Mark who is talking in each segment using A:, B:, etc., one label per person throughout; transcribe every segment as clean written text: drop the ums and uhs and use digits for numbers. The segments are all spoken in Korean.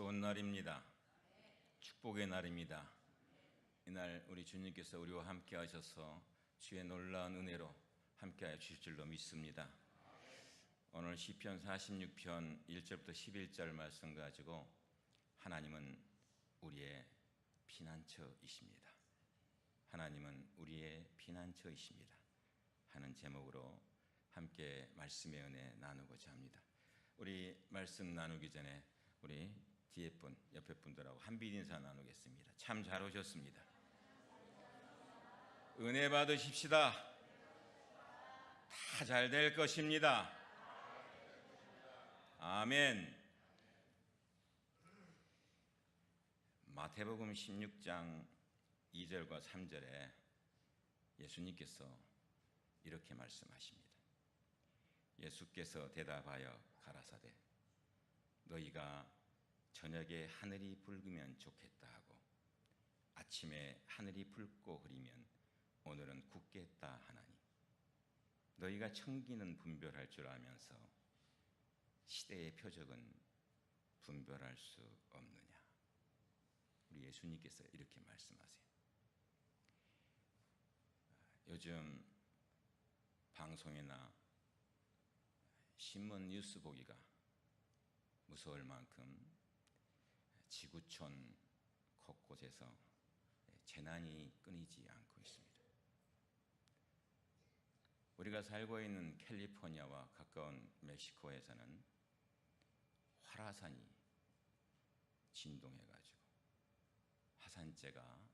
A: 좋은 날입니다. 축복의 날입니다. 이날 우리 주님께서 우리와 함께 하셔서 주의 놀라운 은혜로 함께하여 주실 줄로 믿습니다. 오늘 시편 46편 1절부터 11절 말씀 가지고 하나님은 우리의 피난처이십니다. 하나님은 우리의 피난처이십니다 하는 제목으로 함께 말씀의 은혜 나누고자 합니다. 우리 말씀 나누기 전에 우리 뒤에 분, 옆에 분들하고 한빛 인사 나누겠습니다. 참 잘 오셨습니다. 은혜 받으십시다. 다 잘 될 것입니다. 아멘. 마태복음 16장 2절과 3절에 예수님께서 이렇게 말씀하십니다. 예수께서 대답하여 가라사대 너희가 저녁에 하늘이 붉으면 좋겠다 하고 아침에 하늘이 붉고 흐리면 오늘은 굳겠다 하나니 너희가 청기는 분별할 줄 알면서 시대의 표적은 분별할 수 없느냐. 우리 예수님께서 이렇게 말씀하세요. 요즘 방송이나 신문 뉴스 보기가 무서울 만큼 지구촌 곳곳에서 재난이 끊이지 않고 있습니다. 우리가 살고 있는 캘리포니아와 가까운 멕시코에서는 활화산이 진동해가지고 화산재가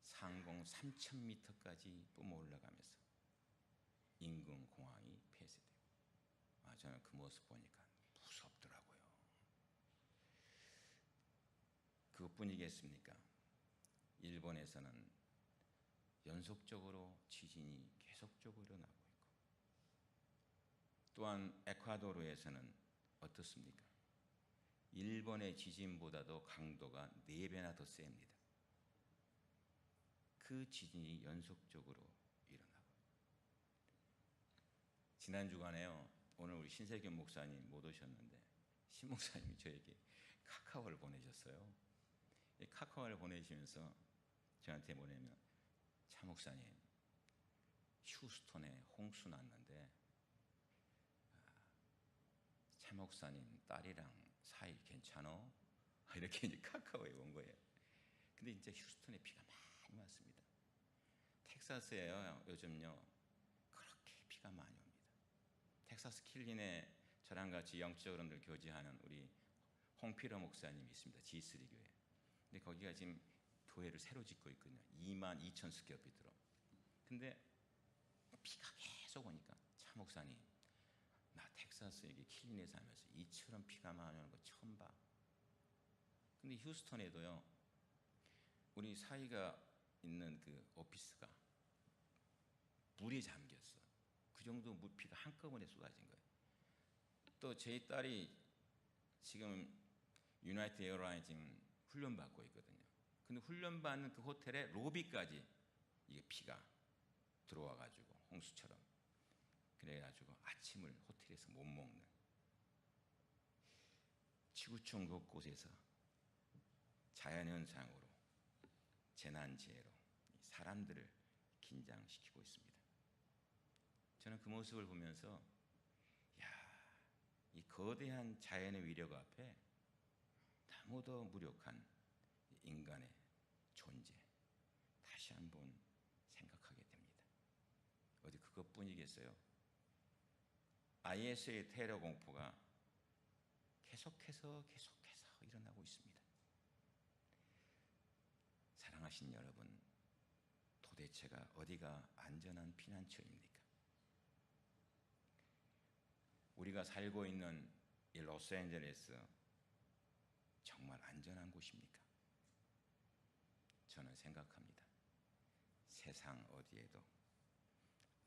A: 상공 3,000m까지 뿜어 올라가면서 인근공항이 폐쇄되고 저는 그 모습 보니까 무섭더라고요. 그것뿐이겠습니까? 일본에서는 연속적으로 지진이 계속적으로 일어나고 있고 또한 에콰도르에서는 어떻습니까? 일본의 지진보다도 강도가 4배나 더 셉니다. 그 지진이 연속적으로 일어나고 지난 주간에요. 오늘 우리 신세균 목사님 못 오셨는데 신 목사님이 저에게 카카오를 보내셨어요. 이 카카오를 보내시면서 저한테 보내면 차 목사님 휴스턴에 홍수 났는데 차 목사님 딸이랑 사이 괜찮어? 이렇게 이제 카카오에 온 거예요. 근데 진짜 휴스턴에 비가 많이 왔습니다. 텍사스에요 요즘요 그렇게 비가 많이 옵니다. 텍사스 킬린에 저랑 같이 영적으로 늘 교제하는 우리 홍피러 목사님이 있습니다. G3 교회. 근데 거기가 지금 교회를 새로 짓고 있거든요. 22,000 스퀘어피트로. 근데 비가 계속 오니까 차 목사님 나 텍사스 여기 킬린에 살면서 이처럼 비가 많이 오는 거 처음 봐. 근데 휴스턴에도요 우리 사이가 있는 그 오피스가 물이 잠겼어. 그 정도 비가 한꺼번에 쏟아진 거예요. 또 제 딸이 지금 유나이티드 에어라인 지금 훈련 받고 있거든요. 근데 훈련 받는 그 호텔의 로비까지 이게 비가 들어와 가지고 홍수처럼 그래 가지고 아침을 호텔에서 못 먹는 지구촌 곳곳에서 자연현상으로 재난재해로 사람들을 긴장시키고 있습니다. 저는 그 모습을 보면서 이 거대한 자연의 위력 앞에 너무도 무력한 인간의 존재 다시 한번 생각하게 됩니다. 어디 그것뿐이겠어요? IS의 테러 공포가 계속해서 일어나고 있습니다. 사랑하신 여러분, 도대체가 어디가 안전한 피난처입니까? 우리가 살고 있는 이 로스앤젤레스 정말 안전한 곳입니까? 저는 생각합니다. 세상 어디에도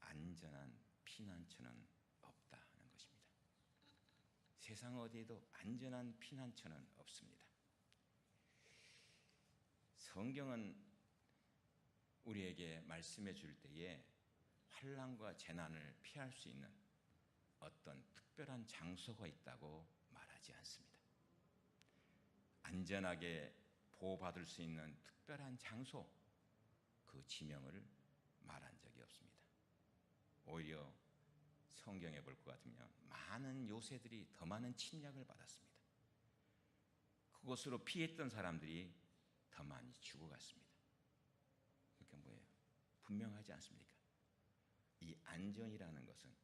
A: 안전한 피난처는 없다 하는 것입니다. 세상 어디에도 안전한 피난처는 없습니다. 성경은 우리에게 말씀해 줄 때에 환난과 재난을 피할 수 있는 어떤 특별한 장소가 있다고 말하지 않습니다. 안전하게 보호받을 수 있는 특별한 장소, 그 지명을 말한 적이 없습니다. 오히려 성경에 볼 것 같으면 많은 요새들이 더 많은 침략을 받았습니다. 그곳으로 피했던 사람들이 더 많이 죽어갔습니다. 그러니까 뭐예요? 분명하지 않습니까? 이 안전이라는 것은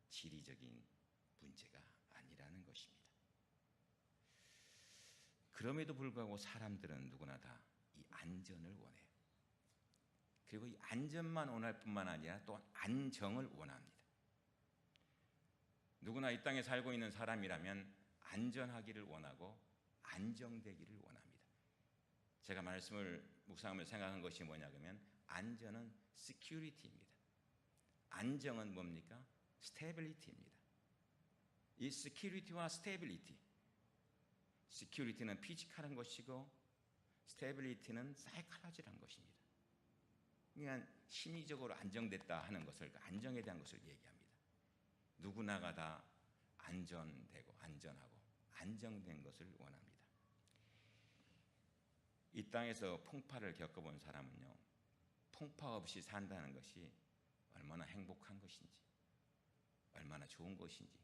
A: 지리적인 문제가 아니라는 것입니다. 그럼에도 불구하고 사람들은 누구나 다 이 안전을 원해요. 그리고 이 안전만 원할 뿐만 아니라 또 안정을 원합니다. 누구나 이 땅에 살고 있는 사람이라면 안전하기를 원하고 안정되기를 원합니다. 제가 말씀을 묵상하면서 생각한 것이 뭐냐 그러면 안전은 security입니다. 안정은 뭡니까? stability입니다. 이 security와 stability, security는 피지컬한 것이고 stability는 psychology란 것입니다. 그러니까 심리적으로 안정됐다 하는 것을, 안정에 대한 것을 얘기합니다. 누구나가 다 안전되고 안전하고 안정된 것을 원합니다. 이 땅에서 풍파를 겪어본 사람은요, 풍파 없이 산다는 것이 얼마나 행복한 것인지, 얼마나 좋은 것인지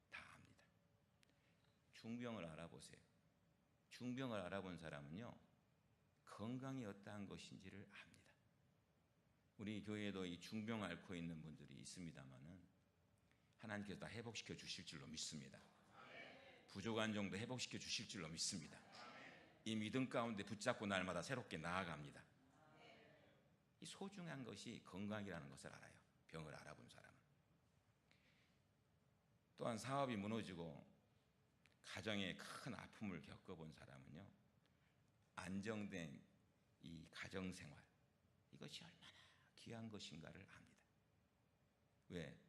A: 다 압니다. 중병을 알아보세요. 중병을 알아본 사람은요, 건강이 어떠한 것인지를 압니다. 우리 교회에도 이 중병 앓고 있는 분들이 있습니다만은 하나님께서 다 회복시켜 주실 줄로 믿습니다. 부족한 정도 회복시켜 주실 줄로 믿습니다. 이 믿음 가운데 붙잡고 날마다 새롭게 나아갑니다. 이 소중한 것이 건강이라는 것을 알아요. 병을 알아본 사람은. 또한 사업이 무너지고 가정에 큰 아픔을 겪어본 사람은요, 안정된 이 가정생활, 이것이 얼마나 귀한 것인가를 압니다. 왜?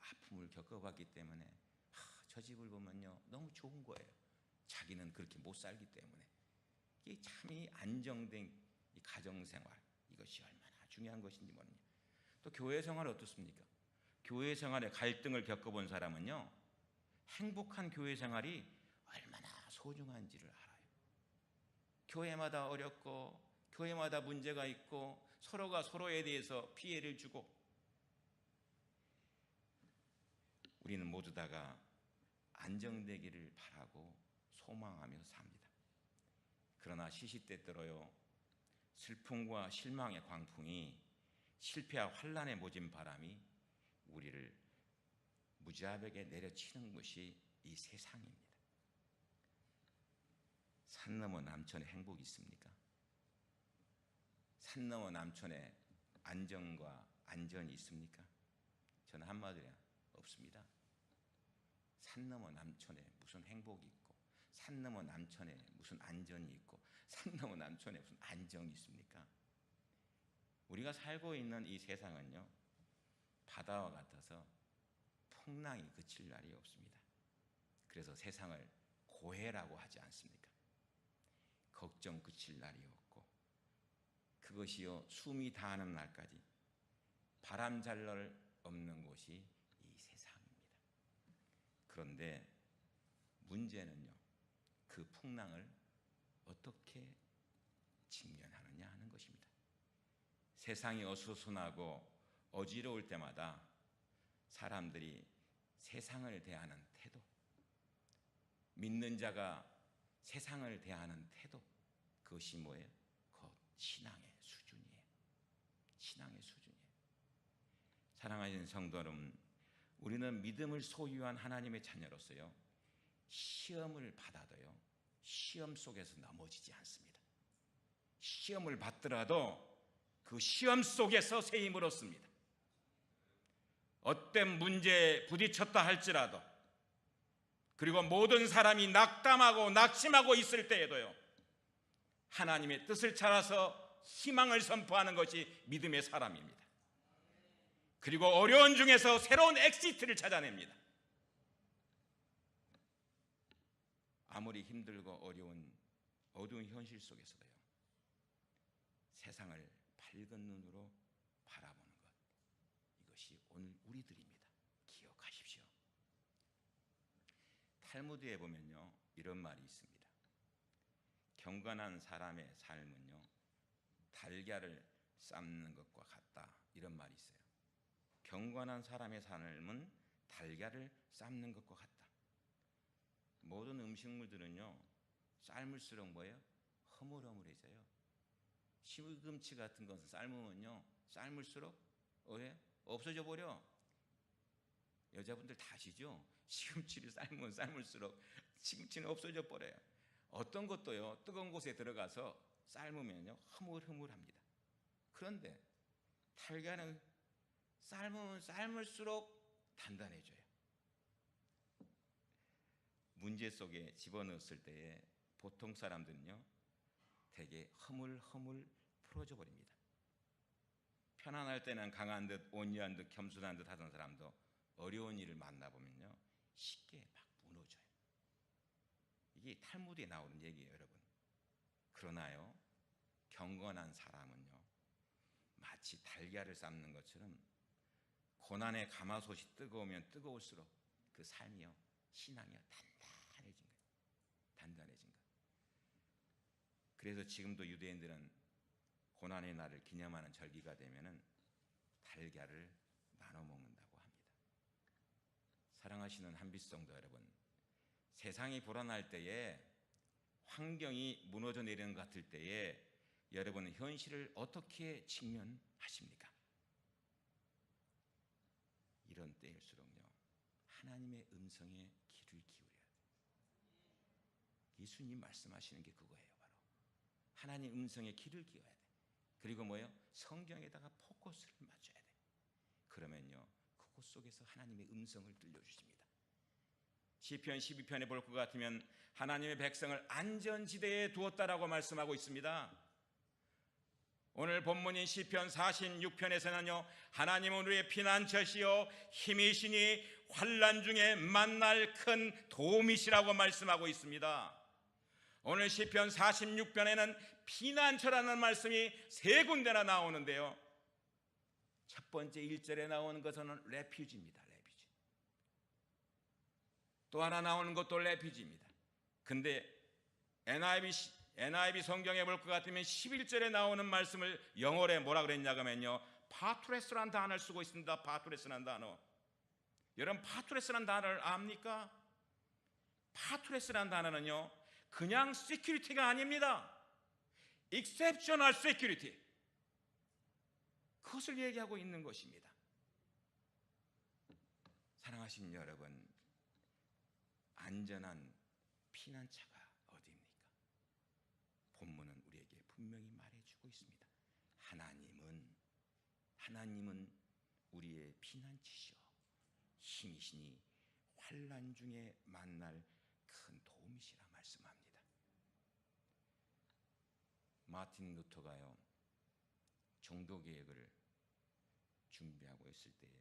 A: 아픔을 겪어봤기 때문에 저 집을 보면요 너무 좋은 거예요. 자기는 그렇게 못 살기 때문에. 이게 참 이 안정된 이 가정생활, 이것이 얼마나 중요한 것인지 모르냐. 또 교회 생활은 어떻습니까? 교회 생활에 갈등을 겪어본 사람은요, 행복한 교회 생활이 얼마나 소중한지를 알아요. 교회마다 어렵고 교회마다 문제가 있고 서로가 서로에 대해서 피해를 주고, 우리는 모두 다가 안정되기를 바라고 소망하며 삽니다. 그러나 시시때때로요, 슬픔과 실망의 광풍이, 실패와 환난에 모진 바람이 우리를 무자벽에 내려치는 것이 이 세상입니다. 산 너머 남천에 행복이 있습니까? 산 너머 남천에 안정과 안전이 있습니까? 저는 한마디로 없습니다. 산 너머 남천에 무슨 행복이 있고, 산 너머 남천에 무슨 안전이 있고, 산 너머 남천에 무슨 안정이 있습니까? 우리가 살고 있는 이 세상은요, 바다와 같아서 풍랑이 그칠 날이 없습니다. 그래서 세상을 고해라고 하지 않습니까? 걱정 그칠 날이 없고, 그것이요 숨이 다하는 날까지 바람잘날 없는 곳이 이 세상입니다. 그런데 문제는요, 그 풍랑을 어떻게 직면하느냐 하는 것입니다. 세상이 어수선하고 어지러울 때마다 사람들이 세상을 대하는 태도, 믿는 자가 세상을 대하는 태도, 그것이 뭐예요? 곧 신앙의 수준이에요. 신앙의 수준이에요. 사랑하는 성도 여러분, 우리는 믿음을 소유한 하나님의 자녀로서요, 시험을 받아도요, 시험 속에서 넘어지지 않습니다. 시험을 받더라도 그 시험 속에서 새 힘을 얻습니다. 어떤 문제에 부딪혔다 할지라도, 그리고 모든 사람이 낙담하고 낙심하고 있을 때에도요, 하나님의 뜻을 찾아서 희망을 선포하는 것이 믿음의 사람입니다. 그리고 어려운 중에서 새로운 엑시트를 찾아냅니다. 아무리 힘들고 어려운 어두운 현실 속에서도요, 세상을 밝은 눈으로 바라보는 것, 이것이 오늘 우리들입니다. 기억하십시오. 탈무드에 보면요, 이런 말이 있습니다. 경건한 사람의 삶은요, 달걀을 삶는 것과 같다, 이런 말이 있어요. 경건한 사람의 삶은 달걀을 삶는 것과 같다. 모든 음식물들은요, 삶을수록 뭐예요? 허물허물해져요. 시금치 같은 것은 삶으면요, 삶을수록 없어져 버려. 여자분들 다 아시죠? 시금치를 삶으면 삶을수록 시금치는 없어져 버려요. 어떤 것도요, 뜨거운 곳에 들어가서 삶으면요, 흐물흐물합니다. 그런데 달걀은 삶으면 삶을수록 단단해져요. 문제 속에 집어넣었을 때에 보통 사람들은요, 되게 허물허물 풀어져 버립니다. 편안할 때는 강한 듯 온유한 듯 겸손한 듯 하던 사람도 어려운 일을 만나보면요, 쉽게 막 무너져요. 이게 탈무드에 나오는 얘기예요, 여러분. 그러나요, 경건한 사람은요, 마치 달걀을 삶는 것처럼 고난의 가마솥이 뜨거우면 뜨거울수록 그 삶이요, 신앙이요, 단단해진 거예요. 단단해진 거예요. 그래서 지금도 유대인들은 고난의 날을 기념하는 절기가 되면은 달걀을 나눠 먹는다고 합니다. 사랑하시는 한빛성도 여러분, 세상이 불안할 때에, 환경이 무너져 내리는 것 같을 때에 여러분은 현실을 어떻게 직면하십니까? 이런 때일수록요, 하나님의 음성에 귀를 기울여야 돼요. 예수님 말씀하시는 게 그거예요. 바로 하나님 음성에 귀를 기울여야 돼. 그리고 뭐예요? 성경에다가 포커스를 맞춰야 돼. 그러면요, 그곳 속에서 하나님의 음성을 들려주십니다. 시편 12편에 볼 것 같으면 하나님의 백성을 안전지대에 두었다라고 말씀하고 있습니다. 오늘 본문인 시편 46편에서는요, 하나님은 우리의 피난처시요 힘이시니 환난 중에 만날 큰 도움이시라고 말씀하고 있습니다. 오늘 시편 46편에는 피난처라는 말씀이 3군데나 나오는데요, 첫 번째 1절에 나오는 것은 레퓨지입니다. 레퓨지. 또 하나 나오는 것도 레퓨지입니다. 근데 NIV 성경에 볼 것 같으면 11절에 나오는 말씀을 영어로 뭐라 그랬냐 하면요, 파투레스라는 단어를 쓰고 있습니다. 파투레스라는 단어. 여러분, 파투레스라는 단어를 압니까? 파투레스라는 단어는요, 그냥 시큐리티가 아닙니다. exceptional security. 그것을 얘기하고 있는 것입니다. 사랑하시는 여러분, 안전한 피난처가 어디입니까? 본문은 우리에게 분명히 말해주고 있습니다. 하나님은 우리의 피난처시오 힘이시니 환난 중에 만날 큰 도움이시라 말씀합니다. 마틴 루터가요, 종교개혁을 준비하고 있을 때에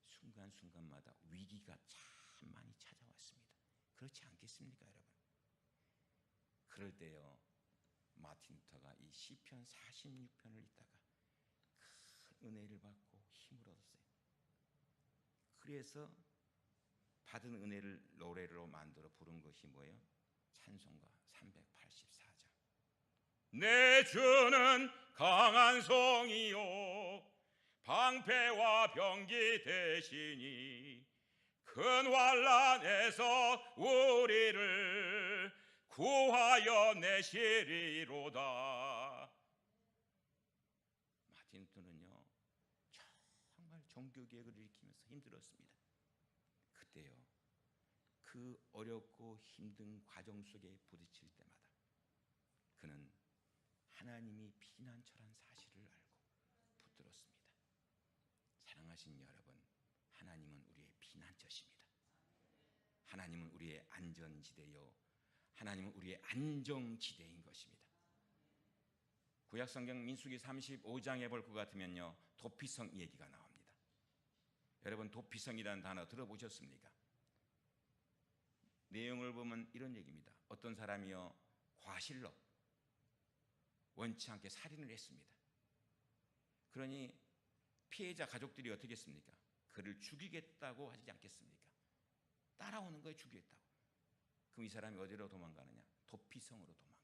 A: 순간순간마다 위기가 참 많이 찾아왔습니다. 그렇지 않겠습니까, 여러분? 그럴 때요, 마틴 루터가 이 시편 46편을 읽다가 큰 은혜를 받고 힘을 얻었어요. 그래서 받은 은혜를 노래로 만들어 부른 것이 뭐예요? 찬송가 384장. 내 주는 강한 성이요 방패와 병기 되시니 큰 환난에서 우리를 구하여 내시리로다. 마틴 루터는요, 정말 종교개혁을 일으키면서 힘들었습니다. 그때요, 그 어렵고 힘든 과정 속에 부딪힐 때마다 그는 하나님이 피난처란 사실을 알고 붙들었습니다. 사랑하신 여러분, 하나님은 우리의 피난처십니다. 하나님은 우리의 안전지대요, 하나님은 우리의 안정지대인 것입니다. 구약성경 민수기 35장에 볼 것 같으면요, 도피성 얘기가 나옵니다. 여러분, 도피성이라는 단어 들어보셨습니까? 내용을 보면 이런 얘기입니다. 어떤 사람이요, 과실로 원치 않게 살인을 했습니다. 그러니 피해자 가족들이 어떻게 했습니까? 그를 죽이겠다고 하지 않겠습니까? 따라오는 거에 죽이겠다고. 그럼 이 사람이 어디로 도망가느냐? 도피성으로 도망가요.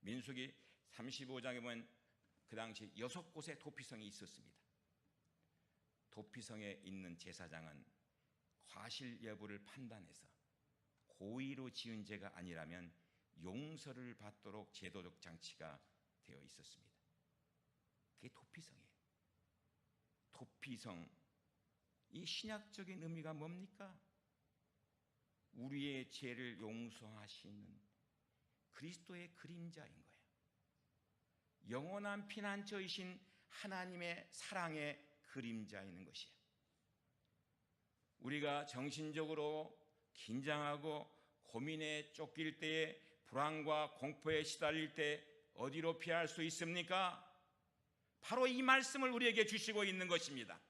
A: 민수기 35장에 보면 그 당시 6곳의 도피성이 있었습니다. 도피성에 있는 제사장은 과실 여부를 판단해서 고의로 지은 죄가 아니라면 용서를 받도록 제도적 장치가 되어 있었습니다. 그게 도피성이에요. 도피성, 이 신약적인 의미가 뭡니까? 우리의 죄를 용서하시는 그리스도의 그림자인 거예요. 영원한 피난처이신 하나님의 사랑의 그림자인 것이에요. 우리가 정신적으로 긴장하고 고민에 쫓길 때에, 불안과 공포에 시달릴 때 어디로 피할 수 있습니까? 바로 이 말씀을 우리에게 주시고 있는 것입니다.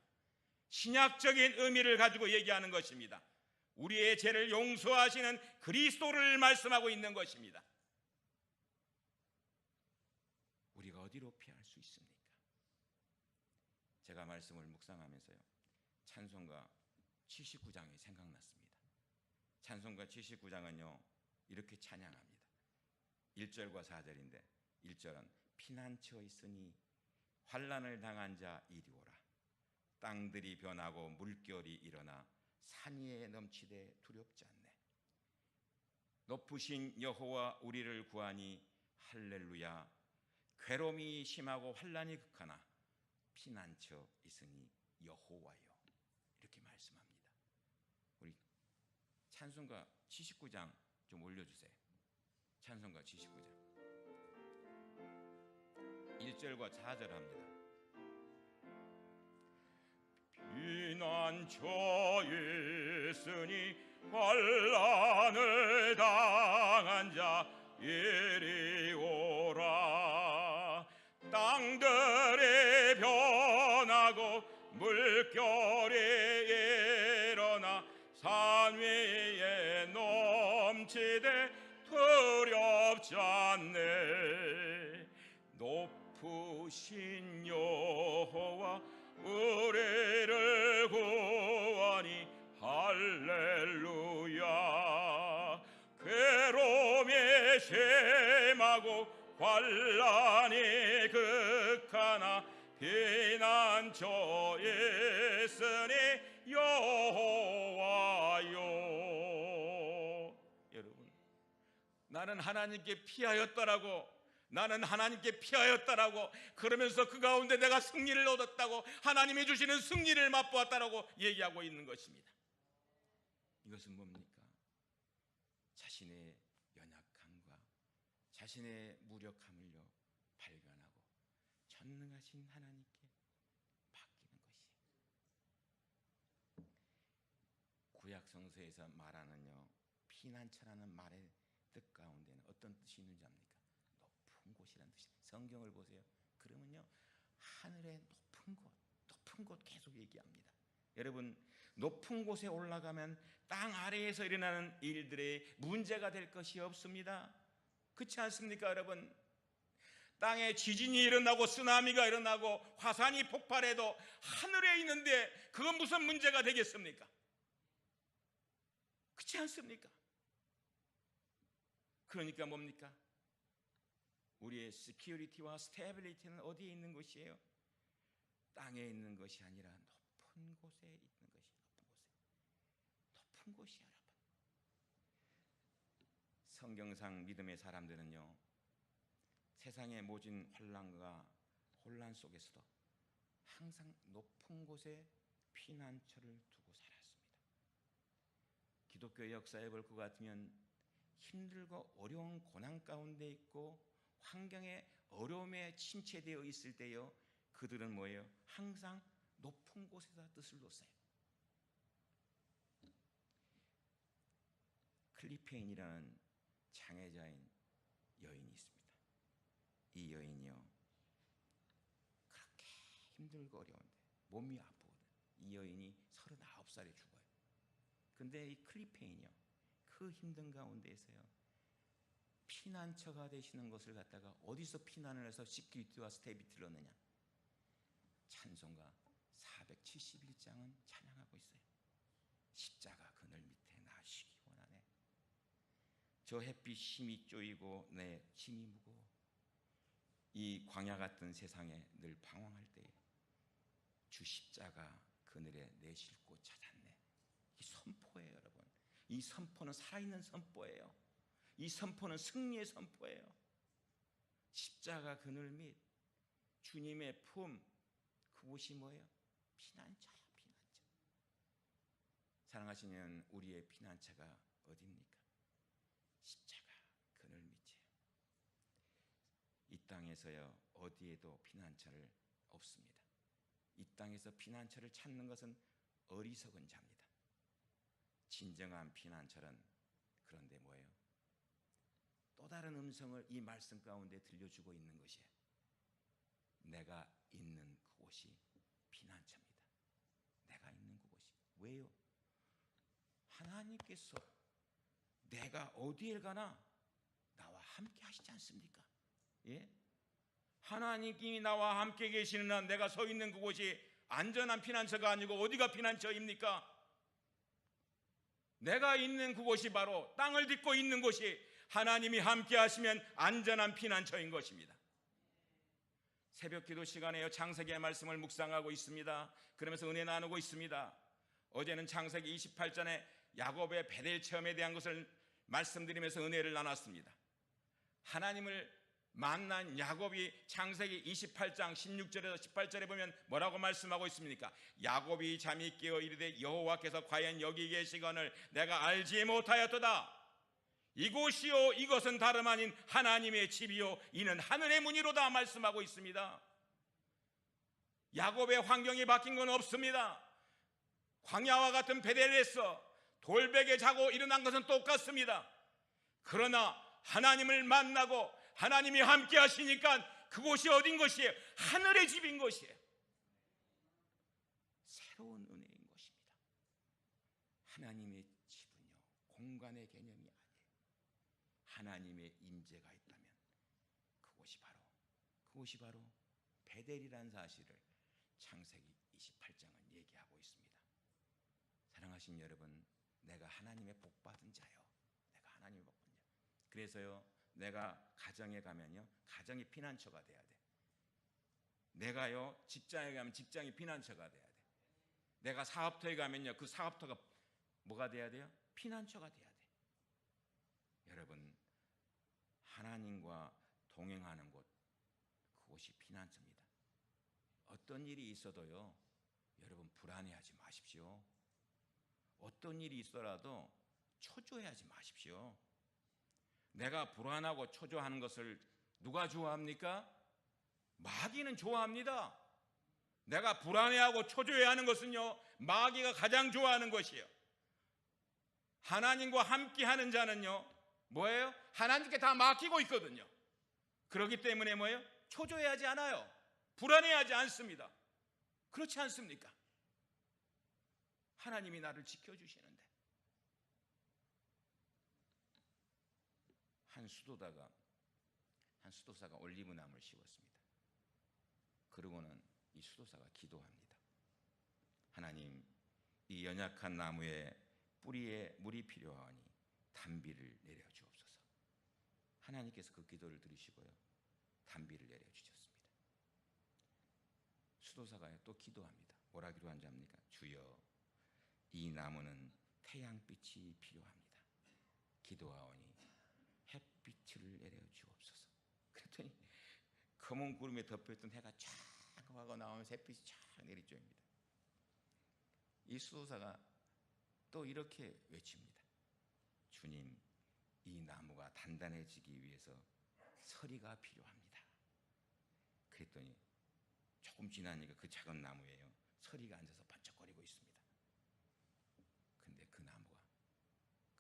A: 신약적인 의미를 가지고 얘기하는 것입니다. 우리의 죄를 용서하시는 그리스도를 말씀하고 있는 것입니다. 우리가 어디로 피할 수 있습니까? 제가 말씀을 묵상하면서요, 찬송가 79장이 생각났습니다. 찬송가 79장은요 이렇게 찬양합니다. 1절과 4절인데 1절은 피난처 있으니 환난을 당한 자 이리 오라. 땅들이 변하고 물결이 일어나 산 위에 넘치되 두렵지 않네. 높으신 여호와 우리를 구하니 할렐루야. 괴로움이 심하고 환난이 극하나 피난처 있으니 여호와여. 이렇게 말씀합니다. 우리 찬송가 79장 좀 올려주세요. 찬송가 79장 1절과 4절 합니다. 피난처에 있으니 환난을 당한 자 이리 오라. 땅들이 변하고 물결이 일어나 산 위에 넘치되 두렵지 않네. 높으신 여호와 우리를 구하니 할렐루야. 괴로움이 심하고 환난이 극하나 피난처에 있으니 여호와여. 여러분, 나는 하나님께 피하였더라고, 나는 하나님께 피하였다라고, 그러면서 그 가운데 내가 승리를 얻었다고, 하나님이 주시는 승리를 맛보았다라고 얘기하고 있는 것입니다. 이것은 뭡니까? 자신의 연약함과 자신의 무력함을요 발견하고 전능하신 하나님께 맡기는 것이에요. 구약 성서에서 말하는요 피난처라는 말의 뜻 가운데는 어떤 뜻이 있는지 압니까? 높은 곳이라는 뜻이. 성경을 보세요. 그러면요 하늘의 높은 곳 계속 얘기합니다. 여러분, 높은 곳에 올라가면 땅 아래에서 일어나는 일들의 문제가 될 것이 없습니다. 그렇지 않습니까, 여러분? 땅에 지진이 일어나고 쓰나미가 일어나고 화산이 폭발해도 하늘에 있는데 그건 무슨 문제가 되겠습니까? 그렇지 않습니까? 그러니까 뭡니까? 우리의 시큐리티와 스테빌리티는 어디에 있는 것이에요? 땅에 있는 것이 아니라 높은 곳에 있는 것이. 높은 곳이에요, 여러분. 성경상 믿음의 사람들은요 세상의 모진 환난과 혼란 속에서도 항상 높은 곳에 피난처를 두고 살았습니다. 기독교의 역사에 볼 것 같으면 힘들고 어려운 고난 가운데 있고 환경의 어려움에 침체되어 있을 때요 그들은 뭐예요? 항상 높은 곳에다 뜻을 뒀어요. 클리페인이라는 장애자인 여인이 있습니다. 이 여인이요 그렇게 힘들고 어려운데 몸이 아프거든. 이 여인이 39살에 죽어요. 근데 이 클리페인이요 그 힘든 가운데에서요 피난처가 되시는 것을 갖다가 어디서 피난을 해서 시큐리티와 스테비티를 넣느냐? 찬송가 471장은 찬양하고 있어요. 십자가 그늘 밑에 나 쉬기 원하네. 저 햇빛 힘이 쪼이고 내 짐이 무거워 이 광야 같은 세상에 늘 방황할 때에 주 십자가 그늘에 내 싣고 찾았네. 이 선포예요, 여러분. 이 선포는 살아있는 선포예요. 이 선포는 승리의 선포예요. 십자가 그늘 및 주님의 품, 그곳이 뭐예요? 피난처야, 피난처. 사랑하시는 우리의 피난처가 어디입니까? 십자가 그늘 밑이에요. 이 땅에서요, 어디에도 피난처를 없습니다. 이 땅에서 피난처를 찾는 것은 어리석은 자입니다. 진정한 피난처는 그런데 뭐예요? 또 다른 음성을 이 말씀 가운데 들려주고 있는 것이에요. 내가 있는 그곳이 피난처입니다. 내가 있는 그곳이. 왜요? 하나님께서 내가 어디에 가나 나와 함께 하시지 않습니까? 예? 하나님이 나와 함께 계시는 한 내가 서 있는 그곳이 안전한 피난처가 아니고 어디가 피난처입니까? 내가 있는 그곳이 바로 땅을 딛고 있는 곳이 하나님이 함께 하시면 안전한 피난처인 것입니다. 새벽 기도 시간에요, 창세기의 말씀을 묵상하고 있습니다. 그러면서 은혜 나누고 있습니다. 어제는 창세기 28장에 야곱의 베델 체험에 대한 것을 말씀드리면서 은혜를 나눴습니다. 하나님을 만난 야곱이 창세기 28장 16절에서 18절에 보면 뭐라고 말씀하고 있습니까? 야곱이 잠이 깨어 이르되 여호와께서 과연 여기 계시거늘 내가 알지 못하였도다. 이곳이요 이것은 다름 아닌 하나님의 집이요 이는 하늘의 문이로다 말씀하고 있습니다. 야곱의 환경이 바뀐 건 없습니다. 광야와 같은 베델에서 돌베개 자고 일어난 것은 똑같습니다. 그러나 하나님을 만나고 하나님이 함께 하시니까 그곳이 어딘 것이에요? 하늘의 집인 것이에요. 새로운 은혜인 것입니다. 하나님의 집은요 공간의 개념이 아니에요. 하나님의 임재가 있다면 그곳이 바로 베델이라는 사실을 창세기 28장은 얘기하고 있습니다. 사랑하신 여러분, 내가 하나님의 복받은 자요. 내가 하나님의 복받은 자. 그래서요, 내가 가정에 가면요, 가정이 피난처가 돼야 돼. 내가요, 직장에 가면 직장이 피난처가 돼야 돼. 내가 사업터에 가면요, 그 사업터가 뭐가 돼야 돼요? 피난처가 돼야 돼. 여러분, 하나님과 동행하는 곳, 그곳이 피난처입니다. 어떤 일이 있어도요, 여러분 불안해하지 마십시오. 어떤 일이 있어라도 초조해하지 마십시오. 내가 불안하고 초조하는 것을 누가 좋아합니까? 마귀는 좋아합니다. 내가 불안해하고 초조해하는 것은요, 마귀가 가장 좋아하는 것이에요. 하나님과 함께하는 자는요, 뭐예요? 하나님께 다 맡기고 있거든요. 그렇기 때문에 뭐예요? 초조해하지 않아요. 불안해하지 않습니다. 그렇지 않습니까? 하나님이 나를 지켜주시는데. 한 수도사가 올리브나무를 심었습니다. 그러고는 이 수도사가 기도합니다. 하나님, 이 연약한 나무에 뿌리에 물이 필요하니 단비를 내려주옵소서. 하나님께서 그 기도를 들으시고요, 단비를 내려주셨습니다. 수도사가 또 기도합니다. 뭐라 기도한 줄 압니까? 주여, 이 나무는 태양빛이 필요합니다. 기도하오니 햇빛을 내려주옵소서. 그랬더니 검은 구름에 덮여있던 해가 쫙 하고 나오면서 햇빛이 쫙 내리쬐입니다. 이 수도사가 또 이렇게 외칩니다. 주님, 이 나무가 단단해지기 위해서 서리가 필요합니다. 그랬더니 조금 지나니까 그 작은 나무에요, 서리가 앉아서 반짝거리고 있습니다. 근데 그 나무가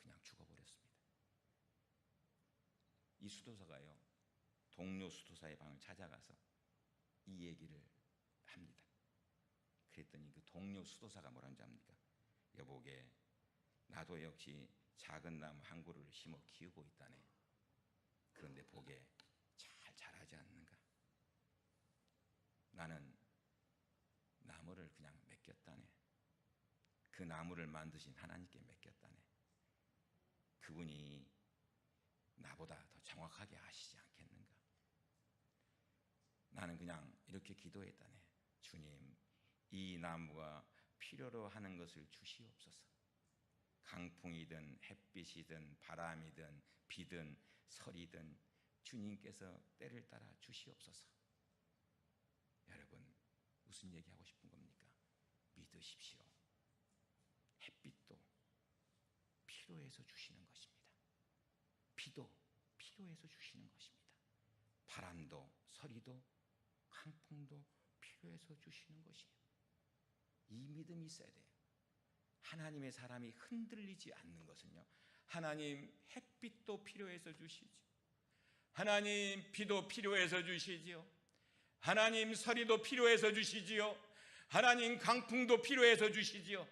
A: 그냥 죽어버렸습니다. 이 수도사가요, 동료 수도사의 방을 찾아가서 이 얘기를 합니다. 그랬더니 그 동료 수도사가 뭐라는지 압니까? 여보게, 나도 역시 작은 나무 한 그루를 심어 키우고 있다네. 그런데 보게 잘 자라지 않는가? 나는 나무를 그냥 맡겼다네. 그 나무를 만드신 하나님께 맡겼다네. 그분이 나보다 더 정확하게 아시지 않겠는가? 나는 그냥 이렇게 기도했다네. 주님, 이 나무가 필요로 하는 것을 주시옵소서. 강풍이든 햇빛이든 바람이든 비든 설이든 주님께서 때를 따라 주시옵소서. 여러분, 무슨 얘기하고 싶은 겁니까? 믿으십시오. 햇빛도 필요해서 주시는 것입니다. 비도 필요해서 주시는 것입니다. 바람도 서리도 강풍도 필요해서 주시는 것이에요. 이 믿음이 있어야 돼요. 하나님의 사람이 흔들리지 않는 것은요, 하나님 햇빛도 필요해서 주시죠. 하나님 비도 필요해서 주시지요. 하나님 서리도 필요해서 주시지요. 하나님 강풍도 필요해서 주시지요.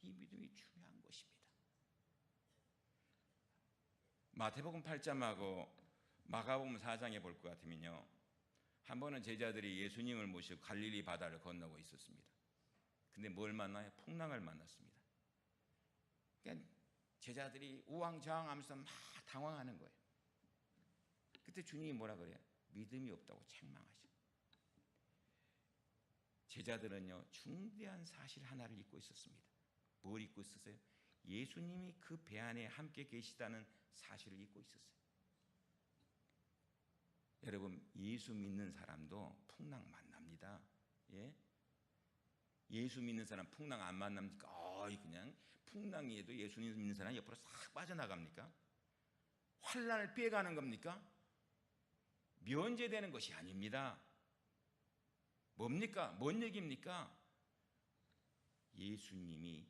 A: 이 믿음이 중요한 것입니다. 마태복음 8장하고 마가복음 4장에 볼 것 같으면요, 한 번은 제자들이 예수님을 모시고 갈릴리 바다를 건너고 있었습니다. 근데 뭘 만나요? 풍랑을 만났습니다. 그러니까 제자들이 우왕좌왕하면서 막 당황하는 거예요. 그때 주님이 뭐라 그래요? 믿음이 없다고 책망하죠. 제자들은요, 중대한 사실 하나를 잊고 있었습니다. 뭘 잊고 있었어요? 예수님이 그 배 안에 함께 계시다는 사실을 잊고 있었어요. 여러분, 예수 믿는 사람도 풍랑 만납니다. 예? 예수 믿는 사람 풍랑 안 만납니까? 그냥 풍랑이에도 예수 믿는 사람 옆으로 싹 빠져나갑니까? 환난을 피해가는 겁니까? 면제되는 것이 아닙니다. 뭡니까? 뭔 얘기입니까? 예수님이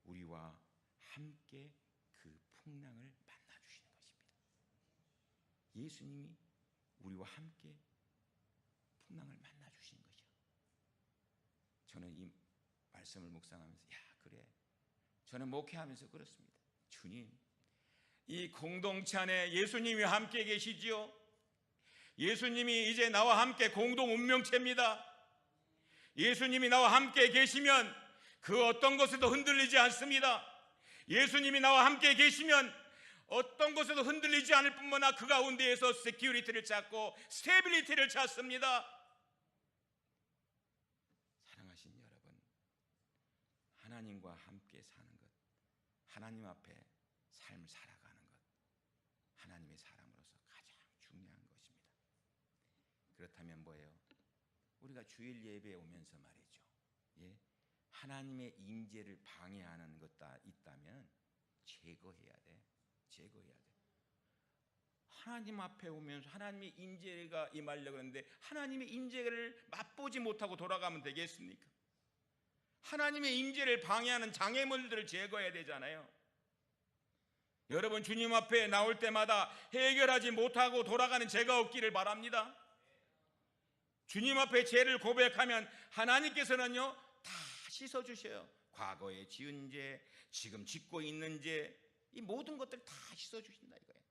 A: 우리와 함께 그 풍랑을 만나주시는 것입니다. 예수님이 우리와 함께 풍랑을 만나주시는 것이요. 저는 이 말씀을 묵상하면서 그래, 저는 목회하면서 그렇습니다. 주님, 이 공동체 안에 예수님이 함께 계시지요. 예수님이 이제 나와 함께 공동 운명체입니다. 예수님이 나와 함께 계시면 그 어떤 것에도 흔들리지 않습니다. 예수님이 나와 함께 계시면 어떤 것에도 흔들리지 않을 뿐만 아니라 그 가운데에서 세큐리티를 찾고 스테빌리티를 찾습니다. 사랑하신 여러분, 하나님과 함께 사는 것, 하나님 앞에 삶을 살아가는 것, 하나님의 사람으로서 가장 중요한 것입니다. 그렇다면 뭐예요? 우리가 주일 예배에 오면서 말이죠, 하나님의 임재를 방해하는 것 있다면 제거해야 돼. 제거해야 돼. 하나님 앞에 오면서 하나님의 임재가 임하려고 하는데 하나님의 임재를 맛보지 못하고 돌아가면 되겠습니까? 하나님의 임재를 방해하는 장애물들을 제거해야 되잖아요. 여러분, 주님 앞에 나올 때마다 해결하지 못하고 돌아가는 죄가 없기를 바랍니다. 주님 앞에 죄를 고백하면 하나님께서는요, 다 씻어주셔요. 과거에 지은 죄, 지금 짓고 있는 죄, 이 모든 것들 다 씻어주신다 이거예요.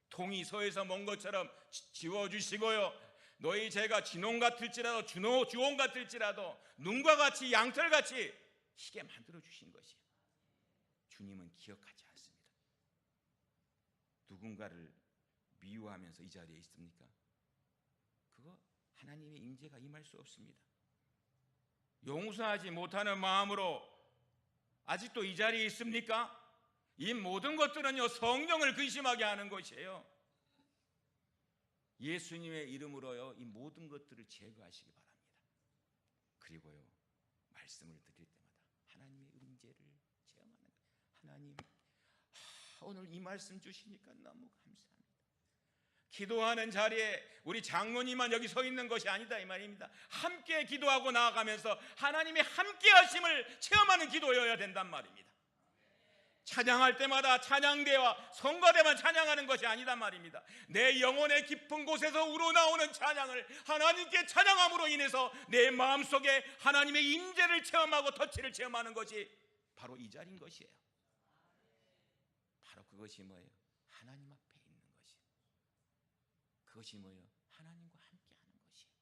A: 통이 서에서 먼 것처럼 지워주시고요, 너희 죄가 진홍 같을지라도 주홍 같을지라도 눈과 같이 양털같이 희게 만들어주신 것이에요. 주님은 기억하지 않습니다. 누군가를 미워하면서 이 자리에 있습니까? 그거 하나님의 임재가 임할 수 없습니다. 용서하지 못하는 마음으로 아직도 이 자리에 있습니까? 이 모든 것들은요, 성령을 근심하게 하는 것이에요. 예수님의 이름으로요, 이 모든 것들을 제거하시기 바랍니다. 그리고요, 말씀을 드릴 때마다 하나님의 임재를 체험하는 거예요. 하나님, 오늘 이 말씀 주시니까 너무 감사합니다. 기도하는 자리에 우리 장로님만 여기 서 있는 것이 아니다 이 말입니다. 함께 기도하고 나아가면서 하나님의 함께 하심을 체험하는 기도여야 된단 말입니다. 찬양할 때마다 찬양대와 성가대만 찬양하는 것이 아니단 말입니다. 내 영혼의 깊은 곳에서 우러나오는 찬양을 하나님께 찬양함으로 인해서 내 마음속에 하나님의 임재를 체험하고 터치를 체험하는 것이 바로 이 자리인 것이에요. 바로 그것이 뭐예요? 하나님 앞에 있는 것이에요. 그것이 뭐예요? 하나님과 함께하는 것이에요.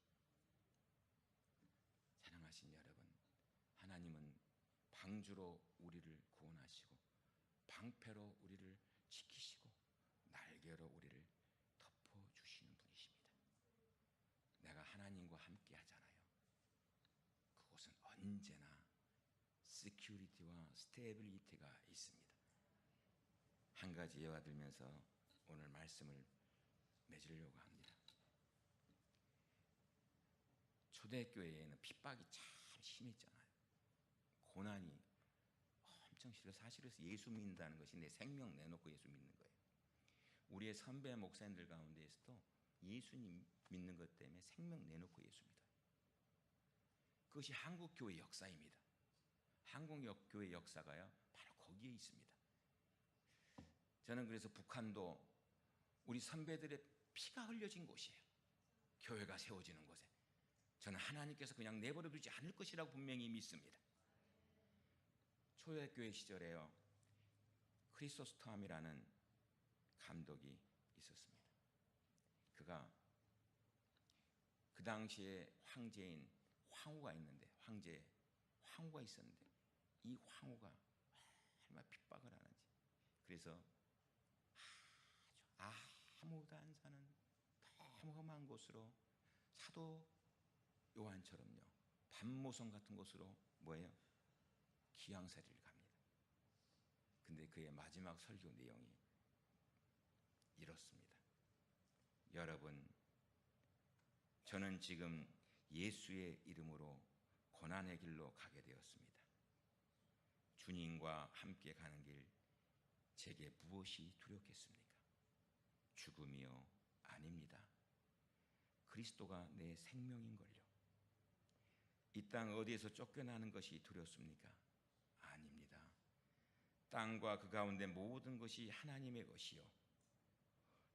A: 사랑하신 여러분, 하나님은 방주로 우리를 구원하시고 방패로 우리를 지키시고 날개로 우리를 덮어주시는 분이십니다. 하나님과 함께 하잖아요. 그곳은 언제나 시큐리티와 스테빌리티가 있습니다. 한 가지 예화 들면서 오늘 말씀을 맺으려고 합니다. 초대교회에는 핍박이 참 심했잖아요. 고난이 엄청 싫어. 사실은 예수 믿는다는 것이 내 생명 내놓고 예수 믿는 거예요. 우리의 선배 목사님들 가운데에서도 예수님 믿는 것 때문에 생명 내놓고 예수 믿어요. 그것이 한국교회 역사입니다. 한국교회 역사가요 바로 거기에 있습니다. 저는 그래서 북한도 우리 선배들의 피가 흘려진 곳이에요. 교회가 세워지는 곳에 저는 하나님께서 그냥 내버려 두지 않을 것이라고 분명히 믿습니다. 초대교회 시절에요 크리소스톰이라는 감독이 있었습니다. 그가 그 당시에 황제인 황후가 있는데 황후가 있었는데 이 황후가 얼마나 핍박을 하는지, 그래서 아무도 안 사는 너무 험한 곳으로 사도 요한처럼요 밤모성 같은 곳으로 뭐예요? 기양살이를 갑니다. 근데 그의 마지막 설교 내용이 이렇습니다. 여러분, 저는 지금 예수의 이름으로 고난의 길로 가게 되었습니다. 주님과 함께 가는 길 제게 무엇이 두렵겠습니까? 죽음이요? 아닙니다. 그리스도가 내 생명인걸요. 이 땅 어디에서 쫓겨나는 것이 두렵습니까? 아닙니다. 땅과 그 가운데 모든 것이 하나님의 것이요,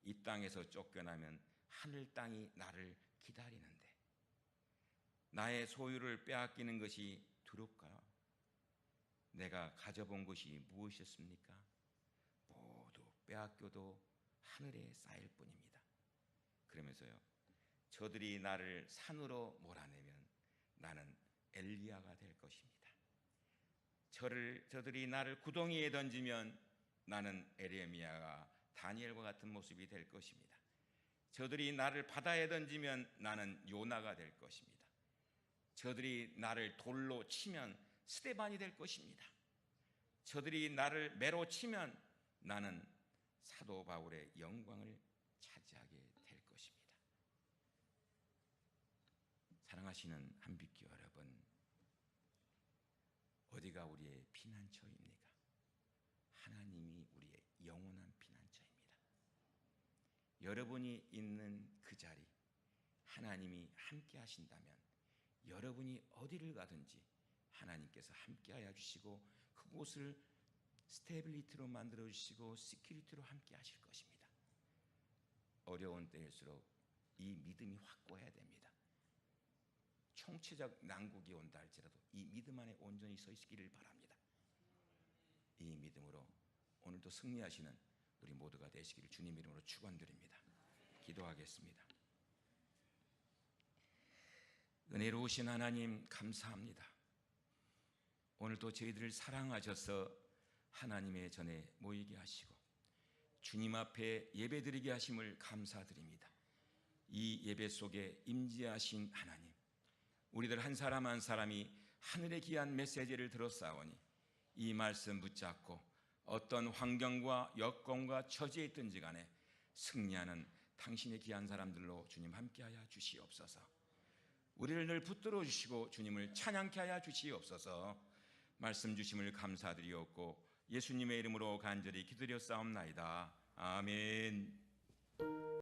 A: 이 땅에서 쫓겨나면 하늘 땅이 나를 기다리는데 나의 소유를 빼앗기는 것이 두렵까? 내가 가져본 것이 무엇이었습니까? 모두 빼앗겨도 하늘에 쌓일 뿐입니다. 그러면서요, 저들이 나를 산으로 몰아내면 나는 엘리야가 될 것입니다. 저들이 나를 구덩이에 던지면 나는 에레미야가 다니엘과 같은 모습이 될 것입니다. 저들이 나를 바다에 던지면 나는 요나가 될 것입니다. 저들이 나를 돌로 치면 스데반이 될 것입니다. 저들이 나를 매로 치면 나는 사도 바울의 영광을 차지하게 될 것입니다. 사랑하시는 한빛교 여러분, 어디가 우리의 피난처입니까? 하나님이 우리의 영원한 피난처입니다. 여러분이 있는 그 자리, 하나님이 함께 하신다면 여러분이 어디를 가든지 하나님께서 함께 하여 주시고 그곳을 스테빌리티로 만들어 주시고 시큐리티로 함께 하실 것입니다. 어려운 때일수록 이 믿음이 확고해야 됩니다. 총체적 난국이 온다 할지라도 이 믿음 안에 온전히 서 있기를 바랍니다. 이 믿음으로 오늘도 승리하시는 우리 모두가 되시기를 주님 이름으로 축원드립니다. 기도하겠습니다. 은혜로우신 하나님 감사합니다. 오늘도 저희들을 사랑하셔서 하나님의 전에 모이게 하시고 주님 앞에 예배드리게 하심을 감사드립니다. 이 예배 속에 임재하신 하나님, 우리들 한 사람 한 사람이 하늘의 귀한 메시지를 들었사오니 이 말씀 붙잡고 어떤 환경과 여건과 처지에 있든지 간에 승리하는 당신의 귀한 사람들로 주님 함께하여 주시옵소서. 우리를 늘 붙들어 주시고 주님을 찬양케 하여 주시옵소서. 말씀 주심을 감사드리옵고 예수님의 이름으로 간절히 기도드렸사옵나이다. 아멘.